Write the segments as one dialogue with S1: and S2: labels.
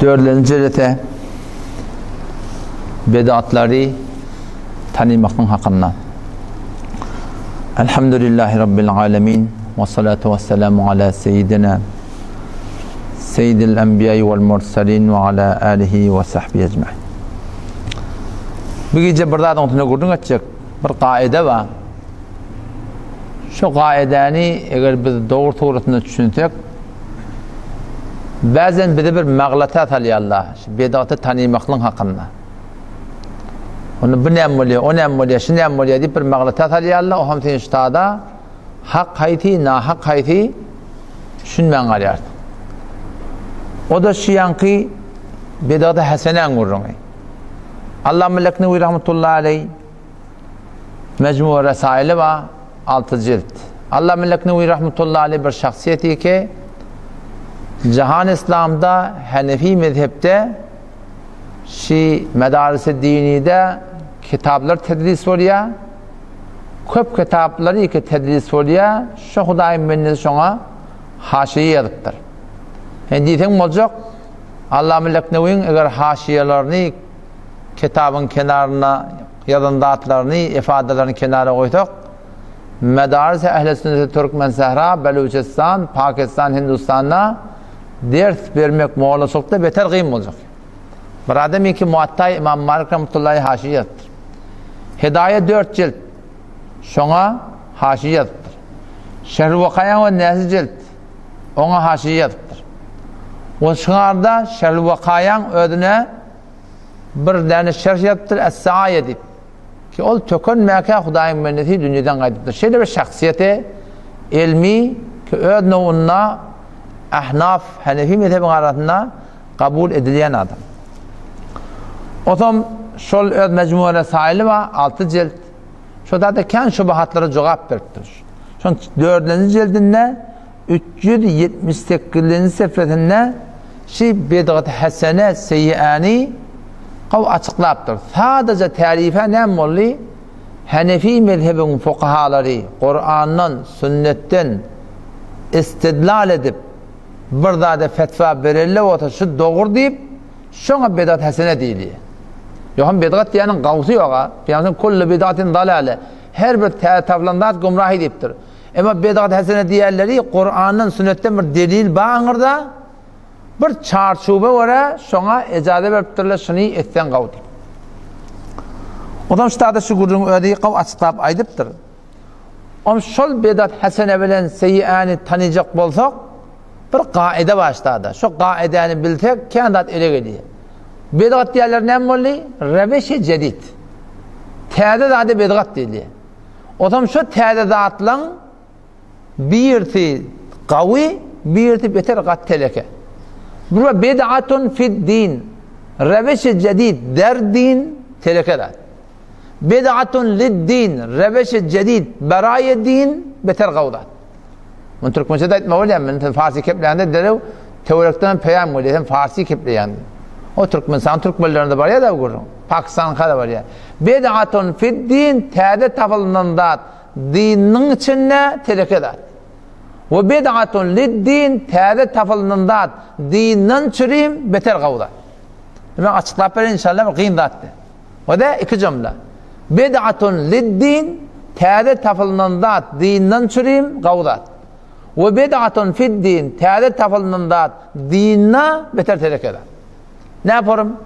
S1: Dördüncü rete bedatları tanımakın hakkında. Elhamdülillahi Rabbil alemin ve salatu ve selamu ala seyyidil enbiya'i vel mursalin ve ala alihi ve sahbihi ecma'in. Bu gece burada adamını gördün açık bir kaide var. Şu kaideni eğer biz doğru doğrusunu düşünsek bazen bize bir mağlatat alıyallah bedatı tanımakın hakkında. Onu bu ne oluyor, o ne oluyor, şu ne oluyor deyip bir mağlatat alıyallah o hamsin iştada hak hayti, nahak hayti düşünmen alıyar. O da şu yankı bedatı hasenen gurrunu. Allah Meleknevi rahmetullahi aleyh Mecmu Resaili var 6 cilt. Allah Meleknevi rahmetullahi aleyh bir şahsiyeti ki Cihan İslam'da Hanefi mezhepte şi medarisi dinide kitaplar tedris oluyor. Köp kitapları ki tedris oluyor. Şu Hudayim bennesi şuna haşiye yazıptır. Yani diyeten olacak Allah Meleknevi'nin eğer haşiyelerini kitabın kenarına yazan dağıtlarını, ifadelerini kenara koyduk. Medarisi Ehl-i Sünnet-i Türkmen Sahra, Belucistan, Pakistan, Hindistan'da ders vermek muğlasılıkta beter kıyım olacak. Bir ademi ki Muattay İmam Malik Rahmetullahi haşiyettir. Hidayet 4 cilt. Şuna haşiyettir. Şerh-i Vakayan ve Nesi cilt. Ona haşiyettir. O şunlarda Şerh-i Vakayan ödüne bir tane şerh yaptır Es-Sa'a edip ki ol tökön meka Hudayim menneti dünyadan kaydıptır. Şeyde bir şahsiyeti ilmi ki ödüne onunla Ahnaf, Hanefi mezhebin arasında kabul edilen adam. O zaman şol öz Mecmu Resaili var 6 cilt. Şurada da kendi şubahatlara cevap veriptir. Şu 4. cildinde 378. sefretinde bedat hasene seyyiani kav açıklayıptır. Sadece tarife ne molli Hanefi mezhebin fukahaları Kur'an'dan, sünnetten istidlal edip burada da fetva verirler o şu doğru deyip şuna bedat hasene deyiliyor. Yok bedat diyenin kavsi yok. Yani kullu bedatin dalale. Her bir tavlandat gumrahi deyiptir. Ama bedat hasene diğerleri Kur'an'ın sünnetten bir delil bağırda bir çarşube var şuna icazet veriptirler şunu etten kavdi. O zaman şu şu gurrun ödeyi kav açıklayıp aydıptır. Ama şol bedat hasene bilen seyyani tanıyacak bolsak bir kaide başladı. Şu kaideni bilsek kendat ele geliyor. Bedat diyorlar ne molli? Reveş-i cedid. Tedidat bedat deyiliyor. O zaman şu tedidatla birti kavi, birti beter kat teleke. Bu bid'atun fid din. Reveş-i cedid der din telekedat. Bid'atun lid din. Reveş-i cedid beraye din beter kavdat. من Türkmence'de etme oluyor. Ben Farsi kepleyende derev teorekten peyam oluyor. Farsi kepleyende. O Türkmenistan Türkmenlerinde var ya da görürüm. Pakistan'da da var ya. Bid'atun fid din tede tafalından dat. Dinin içinde telekedat. Ve bid'atun lid din tede tafalından dat. Dinin çürüyüm beter kavdat. Ben açıklayıp verin inşallah kıyım dattı. O da 2 cümle. Bid'atun lid din tede tafalından dat. Dinin çürüyüm kavdat. Ve bid'atun fid din tede tafalından dat. Dinine beter telekedat. Ne yaparım?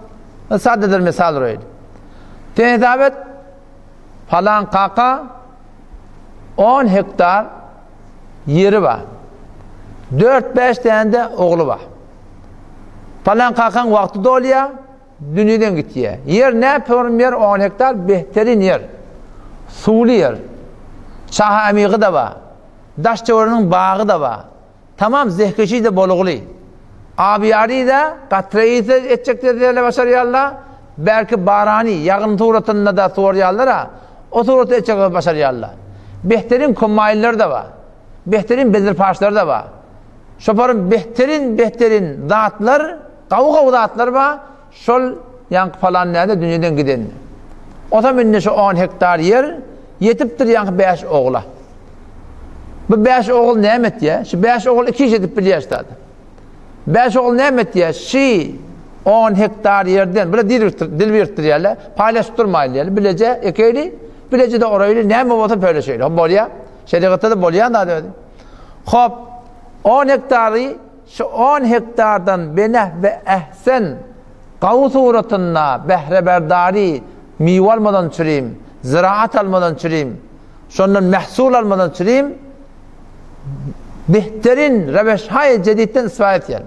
S1: Sadece misal öyle. Tehdavet falan kaka 10 hektar yeri var. 4-5 tane de oğlu var. Falan kakan vakti doluyor, dünyadan gidiyor. Yer ne yapıyorum yer 10 hektar behterin yer. Sulu yer. Şah amiği de var. Daşçıvarının bağı da var. Tamam zehkeşi de boluğlu. Abiyari de katreyi de edecek dedilerle başarıyarlar. Belki barani, yağın tuğratında da tuğrayarlar ha. O tuğratı edecek başarıyarlar. Behterin kummayiller de var. Behterin bezirpaşları da var. Şoparın behterin dağıtlar, kavu dağıtlar var. Şol yankı falan nerede dünyadan giden. O zaman şu 10 hektar yer yetiptir yankı 5 oğula. Bu 5 oğul ne emet ya? Şu 5 oğul 2 yetip bir yaştadı. 5 oğul ne emet ya? Şi 10 hektar yerden böyle dil biriktirýärler, paylaşdyrmaýarlar. Bilece ekeyli, bilece de orayly näme bolsa paylaşýarlar. Bolýa, şerigatda da bolýan da dedi. Hop, 10 hektary, şu 10 hektardan beneh ve ehsen gawu suratynda behreberdari miwe almadan çüreyim, ziraat almadan çüreyim, şondan mahsul almadan çüreyim. Behterin reveş-hay jedidden istifade etýär.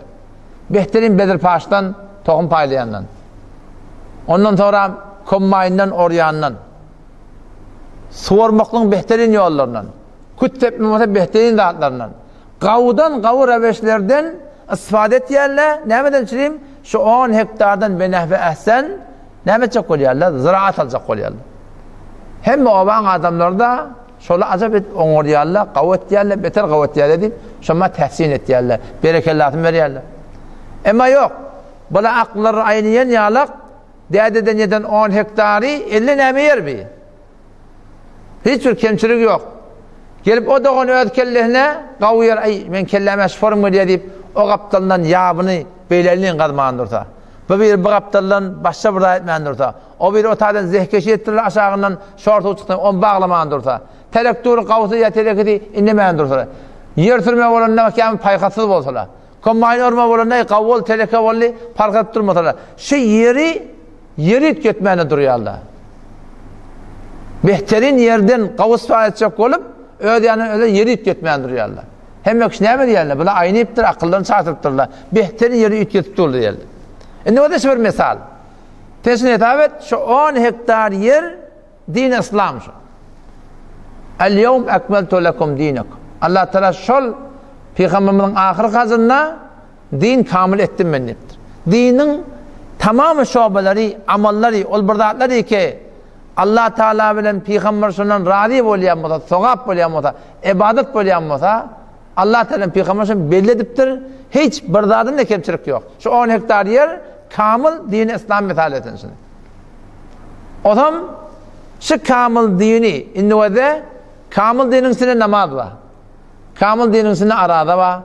S1: Behterin bedirpaşdan, tohum paylayandan. Ondan sonra kombayndan, oryandan. Suwarmaklyň behterin ýollaryndan. Küt tepmemese behterin dağıtlarından. Gawudan, gawu reveşlerden istifade etýärler. Nämeden çüreyim? Şu 10 hektardan beneh ve ehsen näme çok bolýarlar? Ziraat aljak bolýarlar. Hemme oban adamlarda şola azap et oňurýarlar, gawu etýärler, beter gawu etýärler diýip, şoma tähsin etýärler, berekellatyny berýärler. Emma yok. Bula aklar aýnýan ýalak, dädeden ýeden 10 hektary 50 näme yer bi. Hiç bir kemçilik yok. Gelip o da onu ödkellehine gawu yer, ay men kellemeş form diýip, o gaptaldan ýabyny beýlerliň gadmandyrsa. Bu bir gaptaldan başga bir aýtmandyrsa. O bir otadan zehkeşi ettirler aşağından şortu çıktan on bağlamandyrsa. Telektur gawsy ýa telekdi innemandyrsa. Yer türme bolanda käm paýgatsız bolsalar. Kombayn orma bolanda gawul teleke bolly pargat durmasalar. Şu yeri ketmäne durýarlar. Behterin yerden gawus faýatjak bolup ödýany öle yeri ketmäne durýarlar. Hemme kişi näme diýerler? Bula aýnypdyr, akyllaryny çatypdyrlar. Behterin yeri ketip durdy diýerler. Indi o da şu bir misal. Tesini etabet, şu 10 hektar yer din İslam şu. El-yevm ekmeltu lekum dinakum. Allah Teala şol Peygamberimiň ahir gazynda din kamil etdim men dipdir. Dinin tamamı şobalary, amallary, ol birdatlary ki Allah Teala bilen Peygamber şondan razi bolýan bolsa, sowap bolýan bolsa, ibadet bolýan bolsa, Allah Teala Peygamber belli edipdir. Hiç birdadyň da kemçilik yok. Şu 10 hektar yer kamil din İslam misal etinsin. Odam şu kamil dini innewede kamil dinin içinde namaz var. Kamil dinin içinde arada var.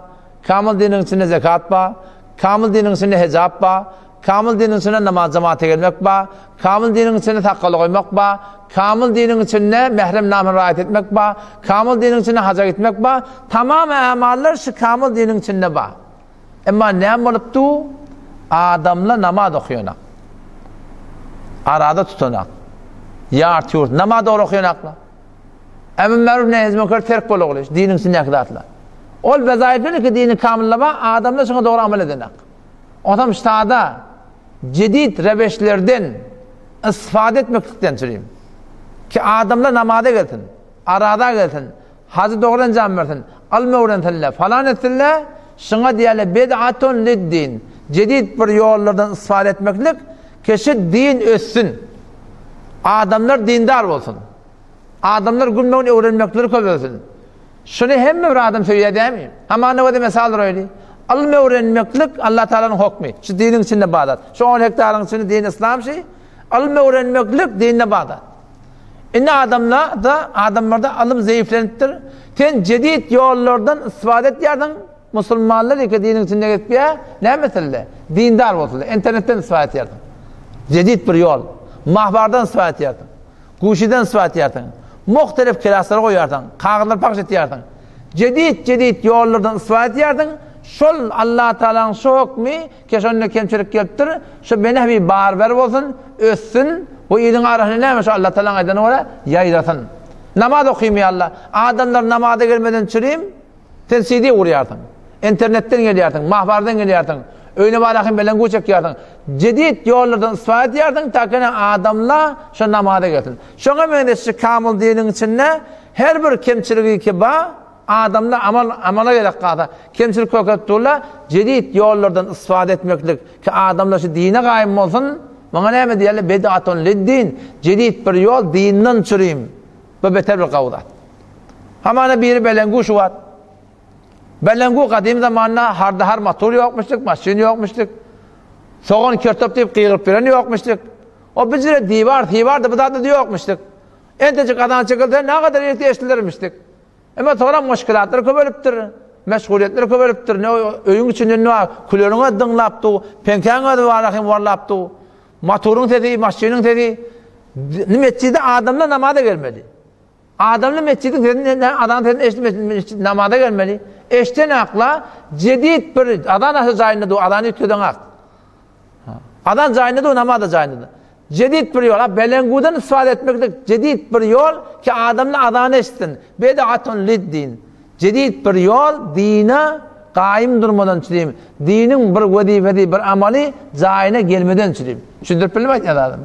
S1: Kamil dinin içinde zekat var. Kamil dinin içinde hicab var. Kamil dinin içinde namaz cemaate gelmek var. Kamil dinin içinde takkalı koymak var. Kamil dinin içinde mehrem namını riayet etmek var. Kamil dinin içinde haca gitmek var. Tamam amaller şu kamil dinin içinde var. Ama ne bolupdy? Adamla namaz okuyanak. Arada tutanak. Yartıyor. Namaz doğru okuyanakla. Emin meruf nehiz mükür terk bol oğluş. Dinin içinde yakıdatla. Ol vezayifleri ki dini kamillama adamla şuna doğru amel edenak. Otam iştahada cedid rebeşlerden istifade etmeklikten süreyim. Ki adamla namaza gelsin. Arada gelsin. Hacı doğru encam versin. Alme öğrentinle falan etsinle şuna diýerler bid'atun lid-din. Cedid bir yollardan istifade etmeklik kişi din össün. Adamlar dindar olsun. Adamlar gülmeğini öğrenmekleri köp olsun. Şunu hemme bir adam söylüyor değil mi? Ama ne o da mesallar öyle. Alme öğrenmeklik Allah Teala'nın hukmi. Şu dinin içinde bağdat. Şu 10 hektarın içinde din İslam şey. Alme öğrenmeklik dinle bağdat. İnne adamlarda alım zayıflenittir. Ten cedid yollardan istifade et yerden Müslümanlar ki dinin içinde gitmeye ne mesele? Dindar olsun. İnternetten istifade et yerden. Cedid bir yol. Mahbardan istifade et yerden. Guşiden istifade et yerden. Muhtelif kilaslara koyardan. Kağıtlar pakş et yerden. Cedid yollardan istifade et yerden. Şol Allah Teala'nın şu hukmi keşonne kemçilik geliptir. Şu beneh bir barber olsun, össün. Bu idin arasını neymiş Allah Teala'nın aydanı oraya yaydasın. Namaz okuyayım ya Allah. Adamlar namaza gelmeden çürüyüm. Sen CD uğrayardın. İnternetten geliyordun, mahbardan geliyordun. Öyle balakın belen guçak yardın. Cedid yollardan istifade ediyordun. Takine adamla şu namaza gelsin. Şuna meyde şu kamil dinin içinde her bir kemçiliği ki ba adamla amala gerek kaldı. Kemçilik kökettiğiyle cedid yollardan istifade etmeklik ki adamla şu dine kaim olsun. Bana ne mi diyelim? Bid'atun lid-din. Cedid bir yol dininden çürüyüm. Bu beter bir kavdat. Hamana biri belengu şu var. Belengu kadim zamanla har motor yokmuştuk, maşin yokmuştuk. Soğan körtop deyip kıyılıp biren yokmuştuk. O bizlere divar da bıdatlı yokmuştuk. Entecik adam çıkıldı, ne kadar ihtiyaçlılarmıştık. Ama sonra muşkilatları köbölüptür. meşguliyetler köberipdir. Ne öýüň içinde ne var? Kulörüňe dıňlapdy, penkäňe barahym warlapdy. Motoruň tedi, maşynyň tedi. Mescide adamlar namaza gelmeli. Adamlar mescide adam tedi eşli namaza gelmeli. Eşten akla cedid bir adan nasıl jaýynda adan ütüden ak. Adan jaýynda namaza jaýynda. Cedid bir yol, belengudan istifade etmeklik cedid bir yol ki adamlar adan eşitsin. Bed'atun lid-din. Cedid bir yol dine kaim durmadan çüreyim. Dinin bir vazifeti, bir amali jaýyna gelmeden çüreyim. Düşündürüp bilmek ya adam.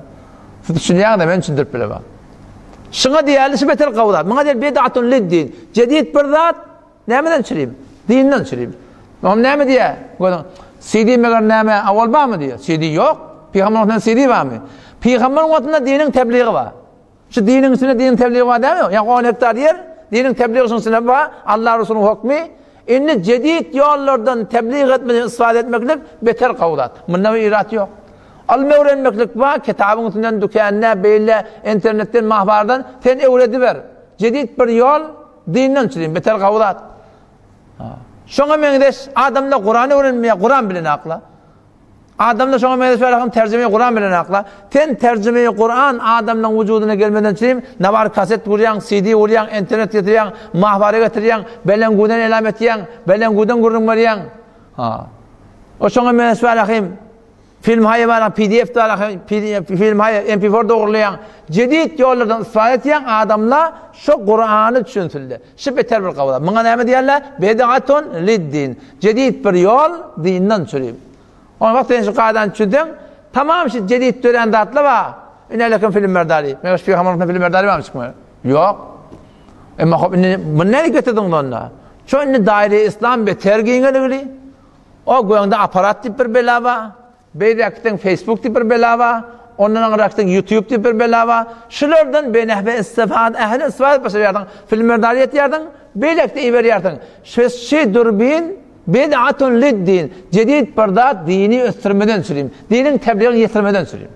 S1: Düşünýär da ben düşündürüp bilmek. Şuna diýerlisi beter gawdat. Maňa diýer bed'atun lid-din. Cedid bir zat nämeden çüreyim? Dinden çüreyim. Mam näme diýär? CD meger näme awal barmy diýär? CD ýok. Peýgamberden CD barmy? Peýgamberin wagtynda dinin tebliği var. Şu dinin içinde dinin tebliği var däme? Ya 10 hektar yer dinin tebliği içinde var. Allah Resulü'nün hukmi. Inni cedid yollardan tebliğ etmeden istifade etmeklik beter gawdat. Munda bir irat ýok. Alma öğrenmeklik var. Kitabyň içinden dükänne, beýle, internetten, mahbardan sen öwrediber. Cedid bir yol dinden çüreyim beter gawdat. Şoňa meňdeş adamlar Kur'an öwrenmeýär, Kur'an bilen akla. Adamlar şoňa meňdeş bärakim terjime Kur'an bilen akla. Ten terjime Kur'an adamlaryň wujudyna gelmeden çüreyim. Ne var kaset gurýan, CD gurýan, internet getirýän, mahbara getirýän, belengudan elam etýän, belengudan gurulmaýan. O şoňa meňdeş bärakim film hayvan PDF da film MP4 dogurlayan cedid yollardan istifade etýän adamlar şu Kur'any düşünsünler. Şu beter bir gawda. Muňa näme diýerler? Bed'atun lid-din. Cedid bir yol dinden çüreyim. Ona wagtyn şu gaýdan çürdüm. Tamam şu cedid tören datly ba. Inelekin film merdari. Meňe şu hamamda film merdari barmy çykmaýar? Ýok. Emma hop bu näme getirdiň onda? Şu indi daire İslam beter giňeligini. O goýanda aparat tip bir belaba. Beýrekden Facebook tip bir belaba, ondan aňrakdan YouTube tip bir belaba. Şulardan benehbe istifade ehli istifade başarýardyň. Filmlerde ýetýärdiň, beýrekde iberýärdiň. Şu durbin bed'atun lid-din. Cedid bir zat dini östirmeden süreyim. Dinin tebliğini yetirmeden süreyim.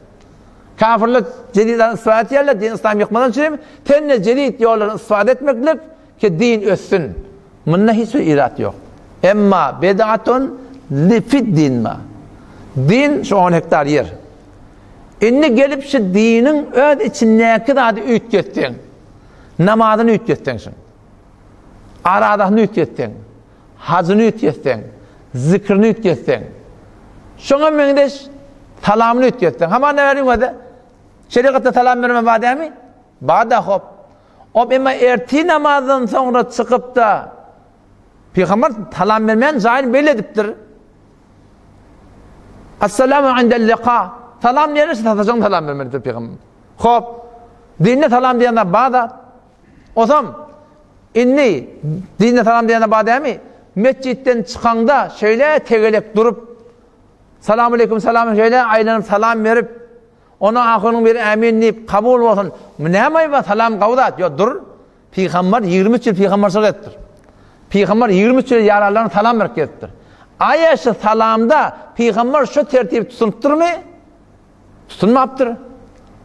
S1: Kafirler cedidden istifade etýärler, din İslam ýykmadan süreyim. Tenne cedid ýollardan istifade etmeklik ki din össün. Munda hiç bir irat ýok. Emma bed'atun lifid-din ma. Din şu 10 hektar yer. Inni gelip şu dinin öz içindeki de ütgettin. Namazyny ütgettin şun. Aradakyny ütgettin. Hacını ütgettin. Zikrini ütgettin. Şoňa meňdeş talamyny ütgettin. Hama ne berýän wada? Şeriatda talam berme badamy? Bada hop. O emma erti namazdan soňra çykyp da Peýgamber talam bermän jaýyn beledipdir. Assalamu indel liqa. Salam neresi tatacan salam vermelidir Peygamber. Hop. Dinle salam diýende bada. Ozam inni dinle salam diýende bada mi? Mescitten çykanda şeýle tegelek durup Salamu aleykum salam şeýle aýlanyp salam berip ona ahyryň bir amin diýip kabul bolsun. Näme we salam gawdat? Yo dur. Peygamber 23 ýyl peýgamberçilik etdir. Peygamber 23 ýyl ýaralarına salam berip getdir. Ayşe salamda Peygamber şu tertip tutuntdurmy? Tutunmapdyr.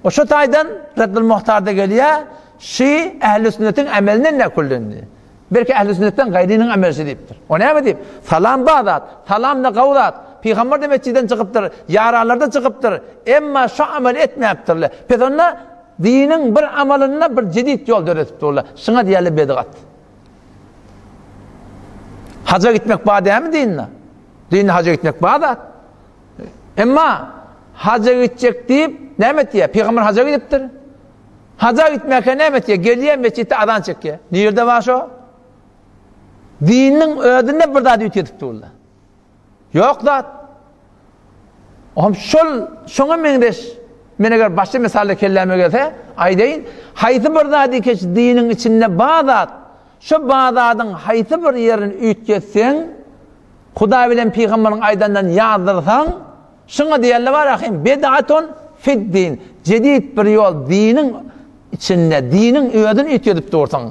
S1: O şu taýdan Raddul Muhtarda gelýär, şi ähli sünnetin ameline näkullendi. Belki ähli sünnetten gaýrynyň amelisi diýipdir. O näme diýip? Salam badat, salam da gawdat. Peygamber de mesciden çykypdyr, ýaralarda çykypdyr. Emma şu amel etmäpdirler. Pedonna dinin bir amalyna bir jedid ýol döretipdirler. Şuňa diýerler bedgat. Haja gitmek badämi dinle? Dinle haja gitmek badat. Emma haja gitjek diýip näme diýär? Peýgamber haja gidipdir. Haja gitmekle näme diýär? Gelýär mescitde adan çekýär. Nerede bar şo? Dinin ödünde bir zat ütedipdirler. Ýok zat. Oňa şoňa meňdeş men eger başga misal kelläme gelse, aýdaýyn, haýsy bir zat ikeç dinin içinde badat. Şu bazadın haýsy bir ýerini ütgetseň, Huda bilen Peýgamberiň aýdandan ýazdyrsaň, şuňa diýerler bar ahim bed'atun fid-din. Jedid bir ýol dinin içinde, dinin öýüdini ütgetip dursaň.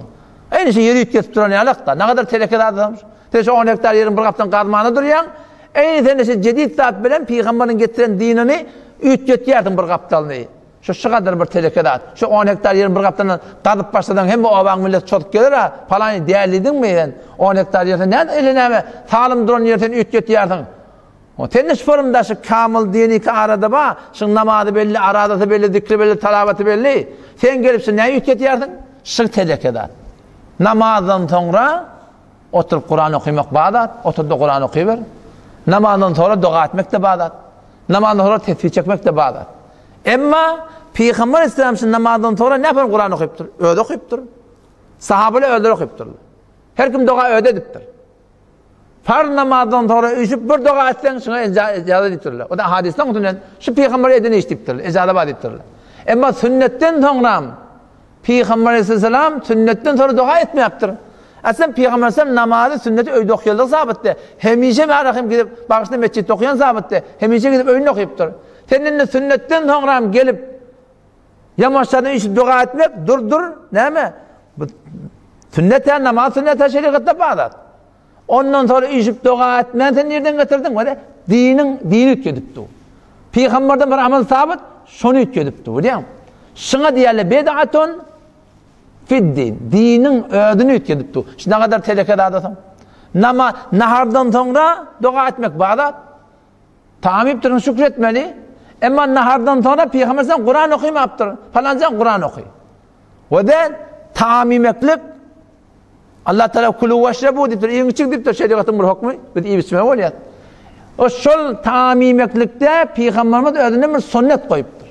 S1: Eýni şu ýeri ütgetip duran ýalakda, ne kadar teleke adam. Teşe 10 hektar ýerin bir gapdan gazmany durýan, eýni tene şu jedid zat bilen Peýgamberiň getiren dinini ütgetýärdiň bir gapdalyny. Şu kadar bir telekedat. Şu 10 hektar yerin bir kaptandan qadıp başladan hem bu oban millet çotup gelir ha. Falan değerliydin mi yani? 10 hektar yerden ne eline talim duran yerden ütket yerdin. O tennis formunda şu kamil dini ki arada ba, şu namazı belli, aradatı belli, zikri belli, talavatı belli. Sen gelipsin ne ütket yerdin? Şu telekedat. Namazdan sonra oturup Kur'an okuymak bağdat, oturup da Kur'an okuyuver. Namazdan sonra dua etmek de bağdat. Namazdan sonra tesbih çekmek de bağdat. Emma Peygamber İslam'ın namazdan sonra ne yapar Kur'an okuyup durur? Öde okuyup durur. Sahabeler öde okuyup durur. Her kim dua öde edip durur. Farz namazdan sonra üçüp bir dua etsen şuna icazet ediyorlar. O da hadisten okutulan şu Peygamber edini işitiptirler, icazet ediyorlar. Emma sünnetten sonra Peygamber Aleyhisselam sünnetten sonra dua etmeyaptır. Aslında Peygamber Aleyhisselam namazı sünneti öyde okuyaldığı sabitte. Hemişe merakım gidip bağışta mescitte okuyan sabitte. Hemişe gidip öyle okuyuptur. Senin de sünnetten sonra gelip yamaçlardan işi dua etmek dur ne mi? Sünnet namaz sünnet şeriatta bağdat. Ondan sonra işip dua etmen sen nereden getirdin? Öyle dini ütkedipti. Peygamberden bir amal sabit şunu ütkedipti. Biliyor musun? Şuna diyerler bed'atun fiddin. Dinin ödünü ütkedipti. Şimdi ne kadar telekede adasın? Nahardan sonra dua etmek bağdat. Tamiptirin şükretmeli. Ama nahardan sonra Peygamber sen Kur'an okuymaptır. Falancan Kur'an okuy. O da tamimeklik Allah Teala kulu veşrebu diptir. İyi çık diptir şeriatın bir hükmü. Bir iyi bismillah oluyat. O şol tamimeklikte Peygamberimiz ödüne bir sünnet koyuptur.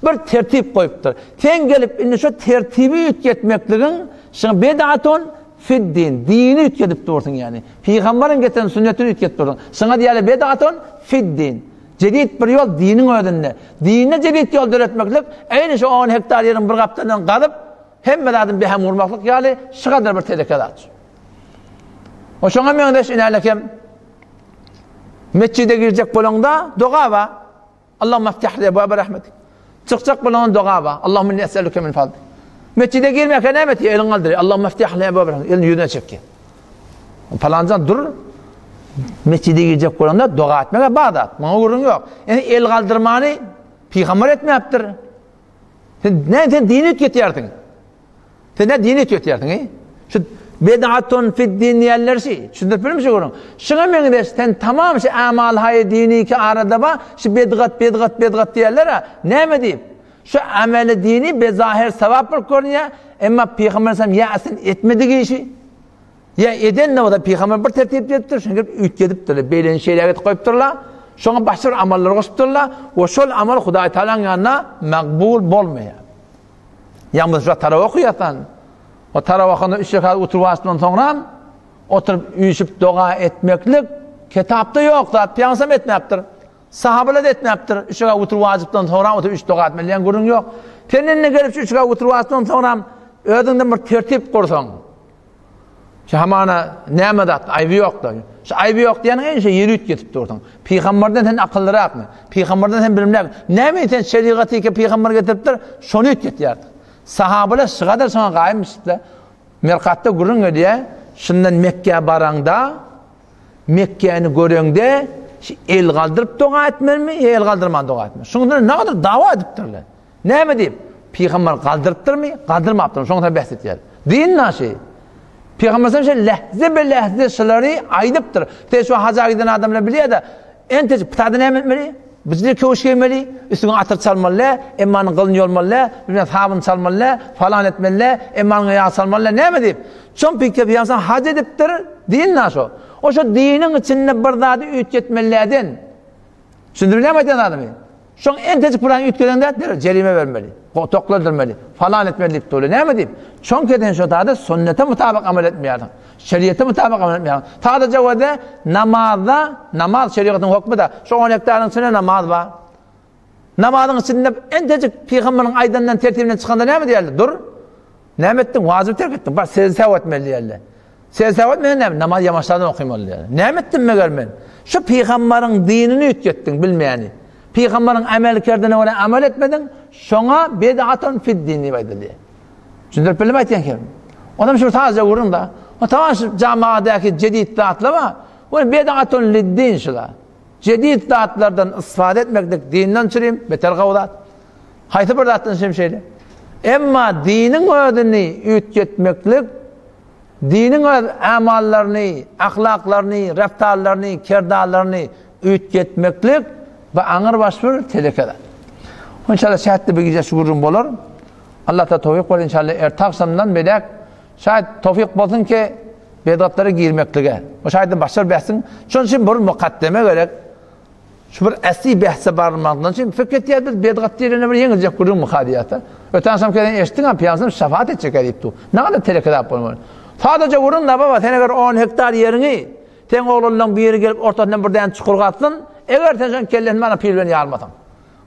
S1: Bir tertip koyuptur. Sen gelip indi şu tertibi ütketmekliğin şuna bed'atun fiddin. Dini ütkedip dursun yani. Peygamberin getiren sünnetini ütketip dursun. Şuna diyelim bed'atun fiddin. Cedid bir yol dinin ödünde. Dinine cedid yol öğretmeklik. Aynı şu 10 hektar yerin bir kaptandan kalıp hem meladın behem vurmaklık yani şu kadar bir telekedat. O şuna meyondeş inerlekem mescide girecek bolonda dua va. Allahümme iftih li ebâbe rahmetik. Çıkacak bolonda dua va. Allahümme inni es'eluke min fadlik. Mescide girmeyken emeti elin kaldırıyor. Allahümme iftih li ebâbe rahmetik. Elini yüzüne çekiyor. Falancan durur. Mescide girecek bolonda dua etmeye bağdat. Bana gurun yok. Yani el kaldırmanı Peygamber etmeyaptır. Sen dini ütketiyardın. Sen ne dini ütketiyardın? Şu bed'atun fid din diyenler şey. Şunda böyle bir şey görün. Şuna mengde sen tamam şey amal hay dini ki arada ba şu bed'at diyenler ha. Ne mi diyeyim? Şu ameli dini bezahir sevap bir görünüyor. Ama Peygamber sallam ya aslında etmediği işi. Ya eden ne o da Peygamber bir tertip ettir. Çünkü ütketiptir. Beylen şeyler koyupturlar. Şuna başka amallar koyupturlar. O şol amal Huday Teala'nın yanına makbul olmuyor. Yalnız şu taravih okuyatan. O taravihinde 3 rekat oturmasından sonra oturup uyuşup dua etmeklik kitapta yok. Peygamber etmeyaptır. Sahabeler de etmeyaptır. 3 rekat oturmasından sonra oturup 3 dua etmeliyen görün yok. Seninle gelip 3 rekat oturmasından sonra ödünden bir tertip kursan. Şu hamana nemedat ayıbı yok da. Şu ayıbı yok diyen en şey yeri ütketip durdan. Peygamberden sen akılları akmı. Peygamberden sen bilimler. Ne mi sen şeriatı ki Peygamber getiriptir? Şunu ütketiyardı. Sahabeler sıkadır sana kaymışlar. Merkatta görün diye. Şundan Mekke'ye baranda Mekke'ni görüngde el kaldırıp dua etmeli mi? El kaldırman dua etmeli. Şundan ne kadar dava ediptirler. Ne mi diyeyim? Peygamber kaldırıptır mı? Kaldırmaptır mı? Şundan bahsediyor. Din ne şey? Peygamber sallallahu lehze be lehze şeyleri aydıptır. Te şu haca giden adamlar biliyor da ente pitadan emretmeli. Bizler köşk yemeli, üstüne atır çalmalı, emanın kılın yolmalı, bir sahabın çalmalı, falan etmeli, emanın ayağı çalmalı. Ne mi diyeyim? Son peki bir insan hac ediptir, din nasıl? O şu dinin içinde bir daha da ütketmeliydin. Sündürüyor mu eden adamı? Şu entecik buranın ütkeden cerime vermeli, tokladırmeli, falan etmeli deyip dolu. Ne mi diyeyim? Çok eden şu da sünnete mutabık amel etmeyerdin. Şeriate mutabık amel etmeyerdin. Sadece o da namaz şeriatın hükmü da şu 10 hektarın içinde namaz var. Namazın içinde entecik Peygamberin aydandan tertibinden çıkanda ne mi diyorlar? Dur. Ne mi ettin? Vazif terk ettin. Bak secde etmeli diyorlar. Secde etmeyen ne mi? Namaz yamaçlardan okuymalı diyorlar. Ne mi ettin mi görmen? Şu Peygamberin dinini ütkettin bilmeyeni. Peygamberin amelkerdine ona amel etmedin, şuna bed'atun fid dini baydılı. Çünkü böyle mi ayetiyen ki? Adam şu taze vurun da, o tamam şu camiadaki cedid dağıtlama, o bed'atun lid din şula. Cedid dağıtlardan istifade etmeklik dinden çürüyüm, beter kavdat. Haytı bir zatın şemşeyle. Emma dinin ödünü ütgetmeklik, dinin amallarını, ahlaklarını, reftarlarını, kerdarlarını ütgetmeklik ve anır başvur telekede. İnşallah şahitli bir gece şükürüm olur. Allah da tevfik var inşallah. Taksamdan belek şayet tevfik bolsun ki bedatlara girmeklige. O şahitin başlar behsin. Şunun için bir mukaddeme gerek. Şu bir asli behse barmağından için fikretiyat biz bedat yerine bir yengilcek kurun muhadiyata. Öten samkeden eşittin ama piyansın şefaat edecek ediptu. Ne kadar telekede yapalım. Sadece vurun da baba, sen eğer 10 hektar yerini ten oğlundan bir yere gelip ortadan buradan çukur katsın, eğer sen kellen bana pilveni yarmadın.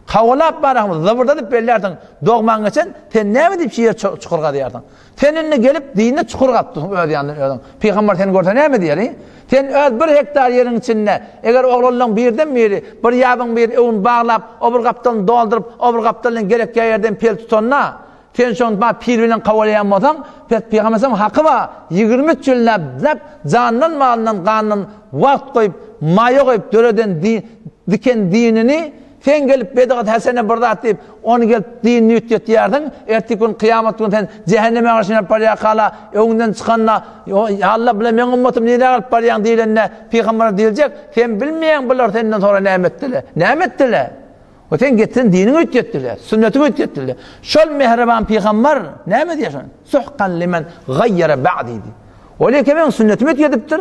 S1: Kavalap barağımız, zıvırdadıp bellerden doğman için, sen ne mi deyip şiir çukur katıyardın? Seninle gelip dinine çukur kattın, öyle yandan. Peygamber seni görse ne mi diyelim? Sen öz 1 hektar yerin içinde, eğer oğlundan birden biri, bir yabın bir evin bağlap, öbür kaptan doldurup, öbür kaptanın gerekli yerden pel tutanına, sen şonda pilvenen kavalayanmadan, Peygamber'in hakkı var. 23 yılda canından malından kanından vakt koyup, maya koyup, döreden diken dinini, sen gelip bedagat hasene bardat deyip, onu gelip dinini ütget diyardın, erteki gün kıyamet günü sen cehenneme karşına paraya kala, önünden çıkanla, Allah bile men ummatim neyine kalıp parayan değilenine, Peygamber'e diyilecek, sen bilmeyen bunlar senden sonra ne emettiler. Ne emettiler? O sen getirin dinini ütgettiler, sünnetini ütgettiler. Şol mehreban Peygamber ne mi diyorsun? Suhkan limen gayyere ba'diydi. Öyle ki ben sünnetimi ütgetiptir,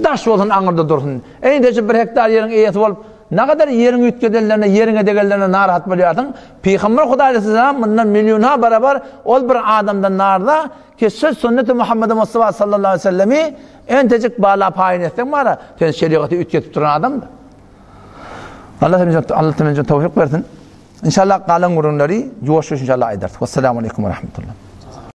S1: daş olsun anırda dursun. Eyindeşi 1 hektar yerin eyeti olup, ne kadar yerin ütgedenlerine, yerin edegellerine narahat biliyorsun. Peygamber Hudayla Aleyhisselam bundan milyona beraber ol bir adamdan narda ki söz sünnet-i Muhammed Mustafa sallallahu aleyhi ve sellemi en tecik bağla payin etsen var. Sen şeriatı ütgetip duran adam da. Allah temizce tevfik versin. İnşallah kalan ürünleri yuvuşuş inşallah eder. Vesselamu aleyküm ve rahmetullah.